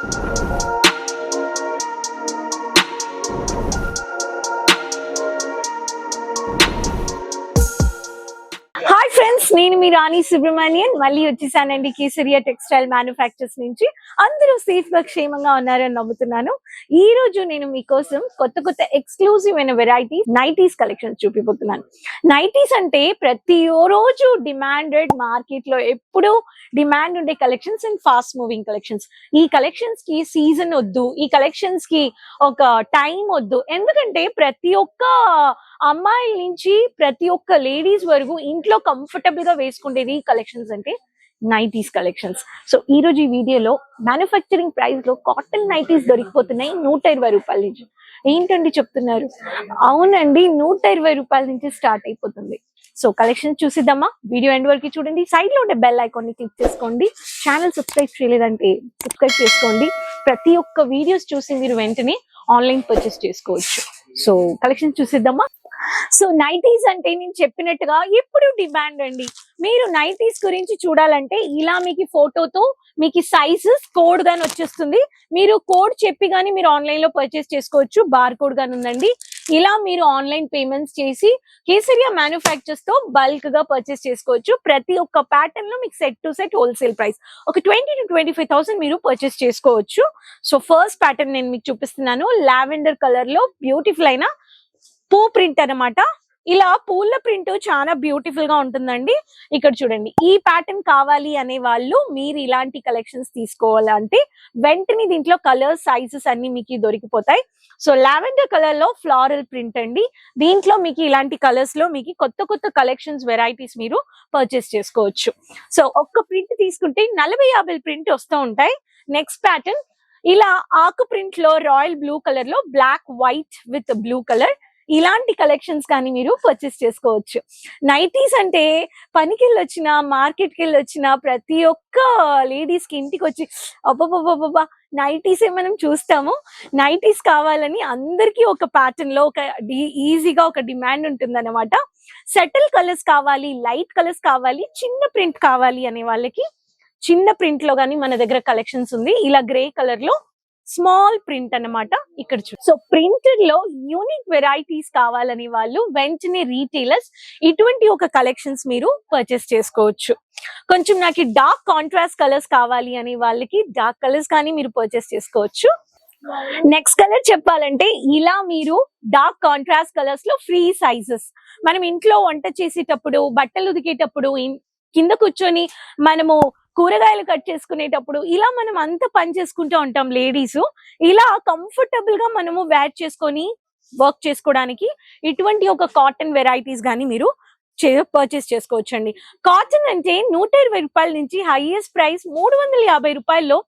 Hi friends, నేను మీ రాణి సుబ్రహ్మణ్యన్ మళ్ళీ వచ్చేసానండి కేసరియా టెక్స్టైల్ మ్యానుఫ్యాక్చర్స్ నుంచి. అందరూ సేఫ్ గా క్షేమంగా ఉన్నారని నమ్ముతున్నాను. ఈ రోజు నేను మీకోసం కొత్త కొత్త ఎక్స్క్లూజివ్ అయిన వెరైటీస్ నైటీస్ కలెక్షన్స్ చూపిపోతున్నాను. నైటీస్ అంటే ప్రతి రోజు డిమాండెడ్, మార్కెట్ లో ఎప్పుడు డిమాండ్ ఉండే collections and fast moving collections. ఈ కలెక్షన్స్ కి సీజన్ వద్దు, ఈ కలెక్షన్స్ కి ఒక టైం వద్దు. ఎందుకంటే ప్రతి ఒక్క అమ్మాయిల నుంచి ప్రతి ఒక్క లేడీస్ వరకు ఇంట్లో కంఫర్టబుల్ గా వేసుకునేది కలెక్షన్స్ అంటే నైటీస్ కలెక్షన్స్. సో ఈ రోజు ఈ వీడియోలో మ్యానుఫ్యాక్చరింగ్ ప్రైస్ లో కాటన్ నైటీస్ దొరికిపోతున్నాయి 120 రూపాయల నుంచి. ఏంటండి చెప్తున్నారు? అవునండి, 120 రూపాయల నుంచి స్టార్ట్ అయిపోతుంది. సో కలెక్షన్ చూసిద్దామా? వీడియో ఎండ్ వరకు చూడండి. సైడ్ లో ఉండే బెల్ ఐకాన్ ని క్లిక్ చేసుకోండి. ఛానల్ సబ్స్క్రైబ్ చేయలేదంటే సబ్స్క్రైబ్ చేసుకోండి. ప్రతి ఒక్క వీడియోస్ చూసి మీరు వెంటనే ఆన్లైన్ పర్చేస్ చేసుకోవచ్చు. సో కలెక్షన్ చూసిద్దామా? సో నైటీస్ అంటే నేను చెప్పినట్టుగా ఎప్పుడు డిమాండ్ అండి. మీరు నైటీస్ గురించి చూడాలంటే ఇలా మీకు ఫోటోతో మీకు సైజెస్ కోడ్ గాని వచ్చేస్తుంది. మీరు కోడ్ చెప్పి గానీ మీరు ఆన్లైన్ లో పర్చేస్ చేసుకోవచ్చు. బార్ కోడ్ గాని ఉందండి. ఇలా మీరు ఆన్లైన్ పేమెంట్స్ చేసి కేసరియా మ్యానుఫ్యాక్చర్స్ తో బల్క్ గా పర్చేస్ చేసుకోవచ్చు. ప్రతి ఒక్క ప్యాటర్న్ లో మీకు set to set wholesale price ఒక 20,000 to 25,000 మీరు పర్చేస్ చేసుకోవచ్చు. సో ఫస్ట్ ప్యాటర్న్ నేను మీకు చూపిస్తున్నాను. లావెండర్ కలర్ లో బ్యూటిఫుల్ అయిన పూ ప్రింట్ అన్నమాట. ఇలా పూల ప్రింట్ చాలా బ్యూటిఫుల్ గా ఉంటుందండి. ఇక్కడ చూడండి, ఈ ప్యాటర్న్ కావాలి అనే వాళ్ళు మీరు ఇలాంటి కలెక్షన్స్ తీసుకోవాలంటే వెంటనే దీంట్లో కలర్స్ సైజెస్ అన్ని మీకు దొరికిపోతాయి. సో లావెండర్ కలర్ లో ఫ్లారల్ ప్రింట్ అండి. దీంట్లో మీకు ఇలాంటి కలర్స్ లో మీకు కొత్త కొత్త కలెక్షన్స్ వెరైటీస్ మీరు పర్చేస్ చేసుకోవచ్చు. సో ఒక్క ప్రింట్ తీసుకుంటే 40-50 ప్రింట్ వస్తూ ఉంటాయి. నెక్స్ట్ ప్యాటర్న్ ఇలా ఆకు ప్రింట్ లో రాయల్ బ్లూ కలర్ లో black white with blue colour, ఇలాంటి కలెక్షన్స్ కానీ మీరు పర్చేస్ చేసుకోవచ్చు. నైటీస్ అంటే పనికి వెళ్ళొచ్చినా, మార్కెట్కి వెళ్ళొచ్చినా ప్రతి ఒక్క లేడీస్ కి ఇంటికి వచ్చి అబ్బబ్బబ్బబ్బా నైటీసే మనం చూస్తాము. నైటీస్ కావాలని అందరికీ ఒక ప్యాటర్న్ లో ఒక ఈజీగా ఒక డిమాండ్ ఉంటుంది అనమాట. సెటిల్ కలర్స్ కావాలి, లైట్ కలర్స్ కావాలి, చిన్న ప్రింట్ కావాలి అనే వాళ్ళకి చిన్న ప్రింట్ లో గానీ మన దగ్గర కలెక్షన్స్ ఉంది. ఇలా గ్రే కలర్ లో స్మాల్ ప్రింట్ అన్నమాట. ఇక్కడ సో ప్రింటెడ్ లో యూనిక్ వెరైటీస్ కావాలని వాళ్ళు వెంటనే రీటైలర్స్ ఇటువంటి ఒక కలెక్షన్స్ మీరు పర్చేస్ చేసుకోవచ్చు. కొంచెం నాకు డార్క్ కాంట్రాస్ట్ కలర్స్ కావాలి అనే వాళ్ళకి డార్క్ కలర్స్ కానీ మీరు పర్చేస్ చేసుకోవచ్చు. నెక్స్ట్ కలర్ చెప్పాలంటే ఇలా మీరు డార్క్ కాంట్రాస్ట్ కలర్స్ లో ఫ్రీ సైజెస్. మనం ఇంట్లో వంట చేసేటప్పుడు, బట్టలు ఉదికేటప్పుడు, కింద కూర్చొని మనము కూరగాయలు కట్ చేసుకునేటప్పుడు ఇలా మనం అంతా పని చేసుకుంటూ ఉంటాం లేడీస్. ఇలా కంఫర్టబుల్ గా మనము వేర్ చేసుకొని వర్క్ చేసుకోవడానికి ఇటువంటి ఒక కాటన్ వెరైటీస్ గానీ మీరు పర్చేస్ చేసుకోవచ్చు అండి. కాటన్ అంటే 120 రూపాయల నుంచి హైయెస్ట్ ప్రైస్ 350 రూపాయల్లో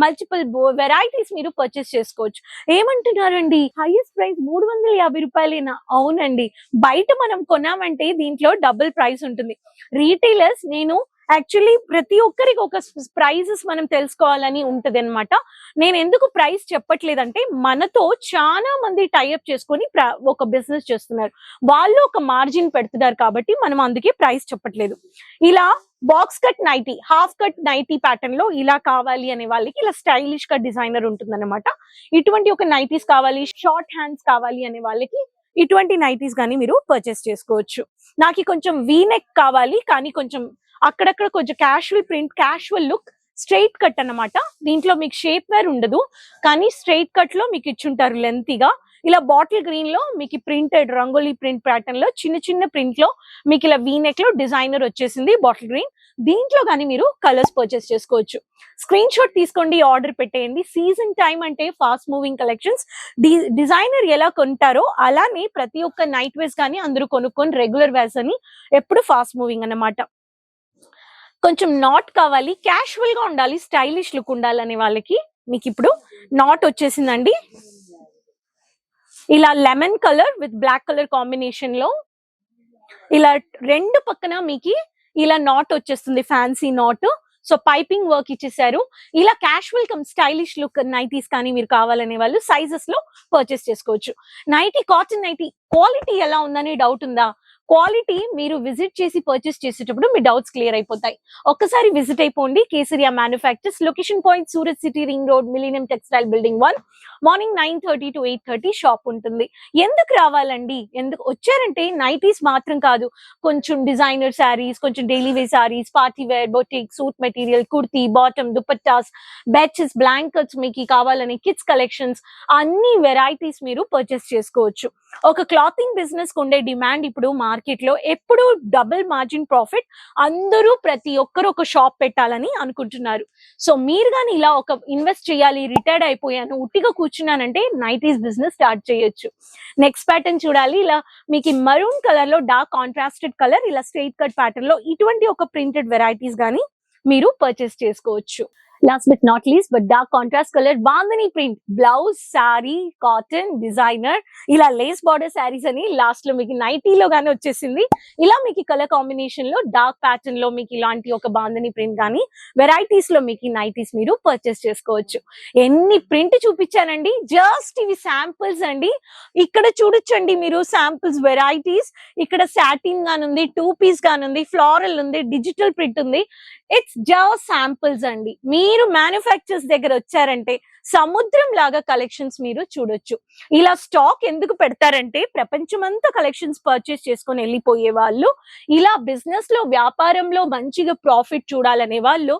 మల్టిపుల్ వెరైటీస్ మీరు పర్చేస్ చేసుకోవచ్చు. ఏమంటున్నారండి, హైయెస్ట్ ప్రైస్ 350 రూపాయలేనా? అవునండి, బయట మనం కొన్నామంటే దీంట్లో డబుల్ ప్రైస్ ఉంటుంది. రీటైలర్స్ నేను యాక్చువల్లీ ప్రతి ఒక్కరికి ఒక ప్రైజెస్ మనం తెలుసుకోవాలని ఉంటది అనమాట. నేను ఎందుకు ప్రైస్ చెప్పట్లేదంటే మనతో చాలా మంది టైఅప్ చేసుకొని ఒక బిజినెస్ చేస్తున్నారు. వాళ్ళు ఒక మార్జిన్ పెడుతున్నారు కాబట్టి మనం అందుకే ప్రైస్ చెప్పట్లేదు. ఇలా box cut nighty, half cut nighty pattern లో ఇలా కావాలి అనే వాళ్ళకి ఇలా స్టైలిష్ గా డిజైనర్ ఉంటుంది అనమాట. ఇటువంటి ఒక నైటీస్ కావాలి, షార్ట్ హ్యాండ్స్ కావాలి అనే వాళ్ళకి ఇటువంటి నైటీస్ గానీ మీరు పర్చేస్ చేసుకోవచ్చు. నాకు కొంచెం వీ నెక్ కావాలి కానీ కొంచెం అక్కడక్కడ కొంచెం casual print, casual look, straight cut అన్నమాట. దీంట్లో మీకు షేప్ వేర్ ఉండదు కానీ స్ట్రైట్ కట్ లో మీకు ఇచ్చుంటారు లెంతీగా. ఇలా బాటిల్ గ్రీన్ లో మీకు ప్రింటెడ్ రంగోలీ ప్రింట్ ప్యాటర్న్ లో చిన్న చిన్న ప్రింట్ లో మీకు ఇలా వీనెక్ లో డిజైనర్ వచ్చేసింది బాటిల్ గ్రీన్. దీంట్లో కానీ మీరు కలర్స్ పర్చేస్ చేసుకోవచ్చు. స్క్రీన్ షాట్ తీసుకోండి, ఆర్డర్ పెట్టేయండి. సీజన్ టైం అంటే ఫాస్ట్ మూవింగ్ కలెక్షన్స్. డిజైనర్ ఎలా కొంటారో అలానే ప్రతి ఒక్క నైట్ వేర్స్ కానీ అందరూ కొనుక్కొని రెగ్యులర్ వేర్స్ అని ఎప్పుడు ఫాస్ట్ మూవింగ్ అన్నమాట. కొంచెం నాట్ కావాలి, క్యాషువల్ గా ఉండాలి, స్టైలిష్ లుక్ ఉండాలనే వాళ్ళకి మీకు ఇప్పుడు నాట్ వచ్చేసిందండి. ఇలా lemon colour with black colour combination లో ఇలా రెండు పక్కన మీకు ఇలా నాట్ వచ్చేస్తుంది, fancy knot. So piping work ఇచ్చేసారు. ఇలా casual cum stylish look nighties కానీ మీరు కావాలనే వాళ్ళు సైజెస్ లో పర్చేస్ చేసుకోవచ్చు. నైటీ, కాటన్ నైటీ క్వాలిటీ ఎలా ఉందని డౌట్ ఉందా? క్వాలిటీ మీరు విజిట్ చేసి పర్చేస్ చేసేటప్పుడు మీ డౌట్స్ క్లియర్ అయిపోతాయి. ఒక్కసారి విజిట్ అయిపోండి. Kesariya manufactures, location point Surat city ring road, millennium textile building 1. Morning 9:30 to 8:30 shop ఉంటుంది. ఎందుకు రావాలండి? ఎందుకు వచ్చారంటే నైటీస్ మాత్రం కాదు, కొంచెం డిజైనర్ శారీస్, కొంచెం daily wear saris, party wear, boutique, suit material, kurti, bottom, dupattas, bedsheets, blankets, మీకు కావాలని కిడ్స్ కలెక్షన్స్, అన్ని వెరైటీస్ మీరు పర్చేస్ చేసుకోవచ్చు. ఒక క్లాతింగ్ బిజినెస్ కు ఉండే డిమాండ్ ఇప్పుడు మార్కెట్ లో ఎప్పుడు డబుల్ మార్జిన్ ప్రాఫిట్. అందరూ ప్రతి ఒక్కరు ఒక షాప్ పెట్టాలని అనుకుంటున్నారు. సో మీరు కానీ ఇలా ఒక ఇన్వెస్ట్ చేయాలి, రిటైర్డ్ అయిపోయాను, ఉట్టిగా కూర్చున్నానంటే నైటీస్ బిజినెస్ స్టార్ట్ చేయొచ్చు. నెక్స్ట్ ప్యాటర్న్ చూడాలి. ఇలా మీకు మరూన్ కలర్ లో డార్క్ కాంట్రాస్టెడ్ కలర్, ఇలా స్ట్రైట్ కట్ ప్యాటర్న్ లో ఇటువంటి ఒక ప్రింటెడ్ వెరైటీస్ గానీ మీరు పర్చేస్ చేసుకోవచ్చు. Last but not least, but dark contrast colour bandhani print blouse, sorry, cotton, designer, ఇలా లేస్ బార్డర్ శారీస్ అని లాస్ట్ లో మీకు నైటీలో గానీ వచ్చేసింది. ఇలా మీకు కలర్ కాంబినేషన్ లో డార్క్ ప్యాటర్న్ లో మీకు ఇలాంటి ఒక బాందని ప్రింట్ గానీ వెరైటీస్ లో మీకు నైటీస్ మీరు పర్చేస్ చేసుకోవచ్చు. ఎన్ని ప్రింట్ చూపించానండి, జస్ట్ ఇవి శాంపుల్స్ అండి. ఇక్కడ చూడొచ్చండి మీరు శాంపుల్స్ వెరైటీస్. ఇక్కడ సాటిన్ గానుంది, 2 పీస్ గానుంది, ఫ్లోరల్ ఉంది, డిజిటల్ ప్రింట్ ఉంది. ఇట్స్ జస్ట్ శాంపుల్స్ అండి. మీరు మ్యానుఫ్యాక్చర్స్ దగ్గర వచ్చారంటే సముద్రం లాగా కలెక్షన్స్ మీరు చూడొచ్చు. ఇలా స్టాక్ ఎందుకు పెడతారంటే ప్రపంచమంతా కలెక్షన్స్ పర్చేస్ చేసుకొని వెళ్ళిపోయే వాళ్ళు, ఇలా బిజినెస్ లో వ్యాపారంలో మంచిగా ప్రాఫిట్ చూడాలనే వాళ్ళు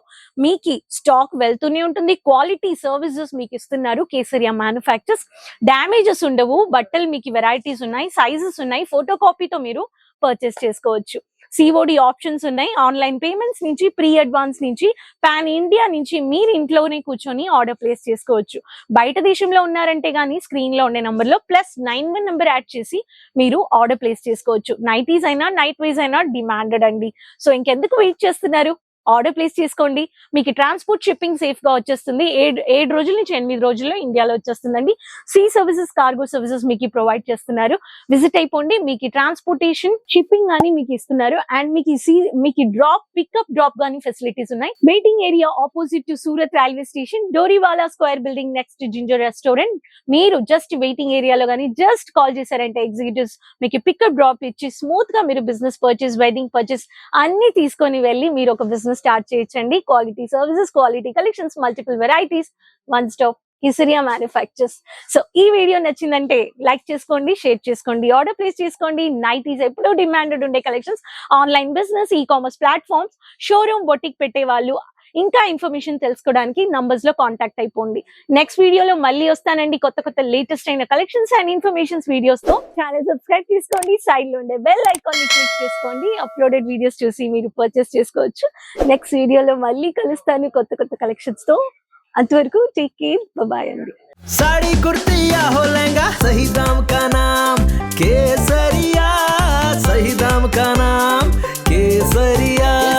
మీకు స్టాక్ వెళ్తూనే ఉంటుంది. క్వాలిటీ సర్వీసెస్ మీకు ఇస్తున్నారు కేసరియా మ్యానుఫ్యాక్చర్స్. డ్యామేజెస్ ఉండవు, బట్టలు మీకు వెరైటీస్ ఉన్నాయి, సైజెస్ ఉన్నాయి, ఫోటో కాపీతో మీరు పర్చేస్ చేసుకోవచ్చు. సిఓడి ఆప్షన్స్ ఉన్నాయి. ఆన్లైన్ పేమెంట్స్ నుంచి, ప్రీ అడ్వాన్స్ నుంచి, పాన్ ఇండియా నుంచి మీరు ఇంట్లోనే కూర్చొని ఆర్డర్ ప్లేస్ చేసుకోవచ్చు. బయట దేశంలో ఉన్నారంటే గానీ స్క్రీన్ లో ఉండే నంబర్ లో +91 నంబర్ యాడ్ చేసి మీరు ఆర్డర్ ప్లేస్ చేసుకోవచ్చు. నైటీస్ అయినా నైట్ వైజ్ అయినా డిమాండెడ్ అండి. సో ఇంకెందుకు వెయిట్ చేస్తున్నారు? ఆర్డర్ ప్లేస్ చేసుకోండి. మీకు ట్రాన్స్పోర్ట్ షిప్పింగ్ సేఫ్ గా వచ్చేస్తుంది. 7 రోజుల నుంచి 8 రోజుల్లో ఇండియాలో వచ్చేస్తుందండి. సీ సర్వీసెస్, కార్గో సర్వీసెస్ మీకు ప్రొవైడ్ చేస్తున్నారు. విజిట్ అయిపోండి. మీకు ట్రాన్స్పోర్టేషన్, షిప్పింగ్ గానీ మీకు ఇస్తున్నారు. అండ్ మీకు పికప్ డ్రాప్ గానీ ఫెసిలిటీస్ ఉన్నాయి. Waiting area opposite to Surat railway station, Doriwala square building next Ginger restaurant. మీరు జస్ట్ వెయిటింగ్ ఏరియాలో గానీ జస్ట్ కాల్ చేశారంటే ఎగ్జిక్యూటివ్స్ మీకు పికప్ డ్రాప్ ఇచ్చి స్మూత్ గా మీరు బిజినెస్ పర్చేస్, వెడ్డింగ్ పర్చేస్ అన్ని తీసుకొని వెళ్ళి మీరు ఒక బిజినెస్ స్టార్ట్ చేయొచ్చండి. Quality services, quality collections, multiple varieties, one stop Kesariya manufactures. So ఈ వీడియో నచ్చిందంటే లైక్ చేసుకోండి, షేర్ చేసుకోండి, ఆర్డర్ ప్లేస్ చేసుకోండి. నైటీస్ ఎప్పుడూ డిమాండెడ్ ఉండే collections, online business, e commerce platforms, showroom, boutique పెట్టే వాళ్ళు, ఇంకా ఇన్ఫర్మేషన్ తెలుసుకోవడానికి నంబర్స్ లో కాంటాక్ట్ అయిపోండి. నెక్స్ట్ వీడియోలో మళ్ళీ వస్తానండి కొత్త లేటెస్ట్ అయిన కలెక్షన్స్ అండ్ ఇన్ఫర్మేషన్స్ వీడియోస్ తో. ఛానల్ సబ్స్క్రైబ్ చేసుకోండి, సైడ్ లో ఉండే బెల్ ఐకాన్ ని క్లిక్ చేసుకోండి. అప్లోడెడ్ వీడియోస్ చూసి మీరు పర్చేస్ చేసుకోవచ్చు. నెక్స్ట్ వీడియోలో మళ్ళీ కలుస్తాను కొత్త కలెక్షన్స్ తో. అంతవరకు టేక్ కేర్, బాయ్ అండి. साड़ी कुर्ती या हो लहंगा, सही दाम का नाम केसरिया, सही दाम का नाम केसरिया।